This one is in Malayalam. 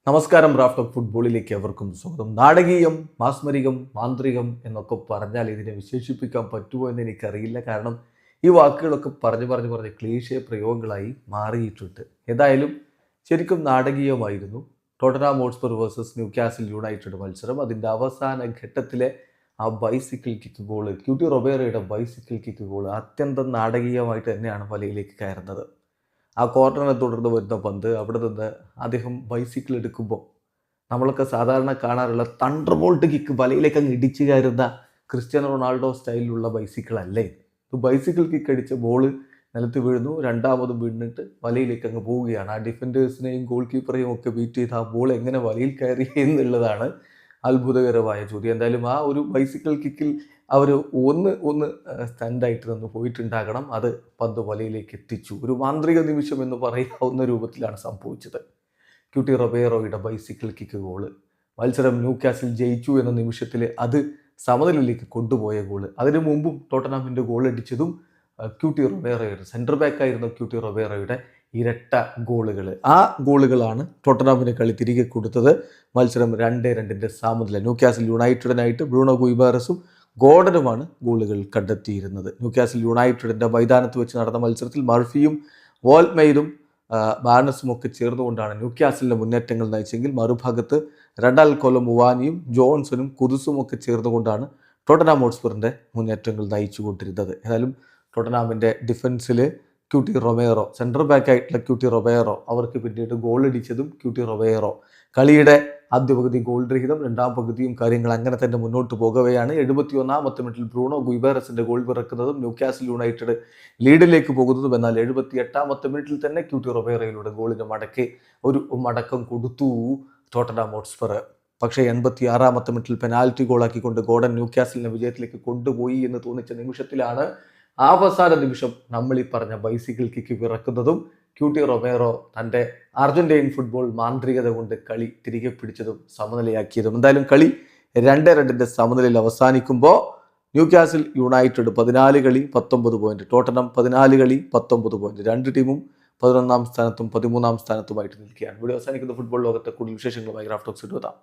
നമസ്കാരം. റാഫ്റ്റ് ഓഫ് ഫുട്ബോളിലേക്ക് എവർക്കും സ്വാഗതം. നാടകീയം, മാസ്മരികം, മാന്ത്രികം എന്നൊക്കെ പറഞ്ഞാൽ ഇതിനെ വിശേഷിപ്പിക്കാൻ പറ്റുമോ എന്ന് എനിക്കറിയില്ല. കാരണം ഈ വാക്കുകളൊക്കെ പറഞ്ഞ് ക്ലീശേ പ്രയോഗങ്ങളായി മാറിയിട്ടുണ്ട്. ഏതായാലും ശരിക്കും നാടകീയമായിരുന്നു Tottenham Hotspur versus Newcastle United മത്സരം. അതിൻ്റെ അവസാന ഘട്ടത്തിലെ ആ ബൈസിക്കിൾ കിക്ക് ഗോൾ, ക്യൂട്ടി റൊബേറോയുടെ ബൈസിക്കിൾ കിക്ക് ഗോൾ അത്യന്തം നാടകീയമായിട്ട് തന്നെയാണ് വലയിലേക്ക് കയറുന്നത്. ആ കോർണറിനെ തുടർന്ന് വരുന്ന പന്ത് അവിടെ നിന്ന് അദ്ദേഹം ബൈസിക്കിൾ എടുക്കുമ്പോൾ നമ്മളൊക്കെ സാധാരണ കാണാറുള്ള തണ്ടർ ബോൾട്ട് കിക്ക് വലയിലേക്ക് അങ്ങ് ഇടിച്ചു കയറുന്ന ക്രിസ്ത്യാനോ റൊണാൾഡോ സ്റ്റൈലിലുള്ള ബൈസിക്കിൾ അല്ലേ. ബൈസിക്കിൾ കിക്ക് അടിച്ച ബോൾ നിലത്ത് വീഴുന്നു, രണ്ടാമതും വീണിട്ട് വലയിലേക്ക് അങ്ങ് പോവുകയാണ്. ആ ഡിഫൻഡേഴ്സിനെയും ഗോൾ കീപ്പറെയും ഒക്കെ ബീറ്റ് ചെയ്ത് ആ ബോൾ എങ്ങനെ വലയിൽ കയറി എന്നുള്ളതാണ് അത്ഭുതകരമായ ചോദ്യം. എന്തായാലും ആ ഒരു ബൈസിക്കിൾ കിക്കിൽ അവർ ഒന്ന് സ്റ്റണ്ടായിട്ട് നിന്ന് പോയിട്ടുണ്ടാകണം. അത് പന്ത് വലയിലേക്ക് എത്തിച്ചു. ഒരു മാന്ത്രിക നിമിഷം എന്ന് പറയാവുന്ന രൂപത്തിലാണ് സംഭവിച്ചത്. ക്യൂട്ടി റൊബേറോയുടെ ബൈസിക്കിൾ കിക്ക് ഗോള് മത്സരം ന്യൂകാസിൽ ജയിച്ചു എന്ന നിമിഷത്തിൽ അത് സമനിലയിലേക്ക് കൊണ്ടുപോയ ഗോള്. അതിനു മുമ്പും ടോട്ടൻഹാമിൻ്റെ ഗോൾ അടിച്ചതും ക്യൂട്ടി റൊബേറോയുടെ സെൻറ്റർ ബാക്കായിരുന്ന ക്യൂട്ടി റൊബേറോയുടെ ഇരട്ട ഗോളുകൾ. ആ ഗോളുകളാണ് ടോട്ടൻഹാമിന് കളി തിരികെ കൊടുത്തത്. മത്സരം 2-2 സമനില. ന്യൂകാസിൽ യുണൈറ്റഡിനായിട്ട് ബ്രൂണോ ഗുയിബാരസും ഗോർഡനുമാണ് ഗോളുകൾ കണ്ടെത്തിയിരുന്നത്. ന്യൂകാസിൽ യുണൈറ്റഡിൻ്റെ മൈതാനത്ത് വെച്ച് നടന്ന മത്സരത്തിൽ മർഫിയും വോൾമെയ്റും ബാർണസും ഒക്കെ ചേർന്നുകൊണ്ടാണ് ന്യൂകാസിലിൻ്റെ മുന്നേറ്റങ്ങൾ നയിച്ചെങ്കിൽ മറുഭാഗത്ത് റഡാൽ കൊലമുവാനിയും ജോൺസണും കുദുസും ഒക്കെ ചേർന്നുകൊണ്ടാണ് ടോട്ടൻഹാം ഹോട്ട്സ്പറിൻ്റെ മുന്നേറ്റങ്ങൾ നയിച്ചുകൊണ്ടിരുന്നത്. ഏതായാലും ടോട്ടൻഹാമിൻ്റെ ഡിഫൻസിൽ ക്യൂട്ടി റൊബേറോ, സെൻറ്റർ ബാക്കായിട്ടുള്ള ക്യൂട്ടി റൊബേറോ, അവർക്ക് പിന്നീട് ഗോൾ അടിച്ചതും ക്യൂട്ടി റൊബേറോ. കളിയുടെ ആദ്യ പകുതി ഗോൾ രഹിതം, രണ്ടാം പകുതിയും കാര്യങ്ങൾ അങ്ങനെ തന്നെ മുന്നോട്ട് പോകവെയാണ്. 71-ാമത്തെ മിനിറ്റിൽ ബ്രൂണോ ഗുയിബാരസിൻ്റെ ഗോൾ പിറക്കുന്നതും ന്യൂകാസിൽ യുണൈറ്റഡ് ലീഡിലേക്ക് പോകുന്നതും. എന്നാൽ 78-ാമത്തെ മിനിറ്റിൽ തന്നെ ക്യൂട്ടി റൊബേറോയിലൂടെ ഗോളിന് ഒരു മടക്കം കൊടുത്തു ടോട്ടൻഹാം ഹോട്ട്സ്പർ. പക്ഷേ 86-ാമത്തെ മിനിറ്റിൽ പെനാൽറ്റി ഗോളാക്കിക്കൊണ്ട് ഗോർഡൻ ന്യൂകാസിലിനെ വിജയത്തിലേക്ക് കൊണ്ടുപോയി എന്ന് തോന്നിച്ച നിമിഷത്തിലാണ് അവസാന നിമിഷം നമ്മൾ ഈ പറഞ്ഞ ബൈസിക്കിൾ കിക്ക് പിറക്കുന്നതും ക്യൂട്ടി റൊബേറോ തൻ്റെ അർജന്റീൻ ഫുട്ബോൾ മാന്ത്രികത കൊണ്ട് കളി തിരികെ പിടിച്ചതും സമനിലയാക്കിയതും. എന്തായാലും കളി 2-2 സമനിലയിൽ അവസാനിക്കുമ്പോൾ ന്യൂകാസിൽ യുണൈറ്റഡ് 14 കളി 19 പോയിന്റ്, ടോട്ടൻഹാം 14 കളി 19 പോയിന്റ്. രണ്ട് ടീമും 11-ാം സ്ഥാനത്തും 13-ാം സ്ഥാനത്തുമായിട്ട് നിൽക്കുകയാണ്. ഇവിടെ അവസാനിക്കുന്ന ഫുട്ബോൾ ലോകത്തെ കൂടുതൽ വിശേഷങ്ങളുമായി റാഫ്റ്റ് ടോക്സ് എത്താം.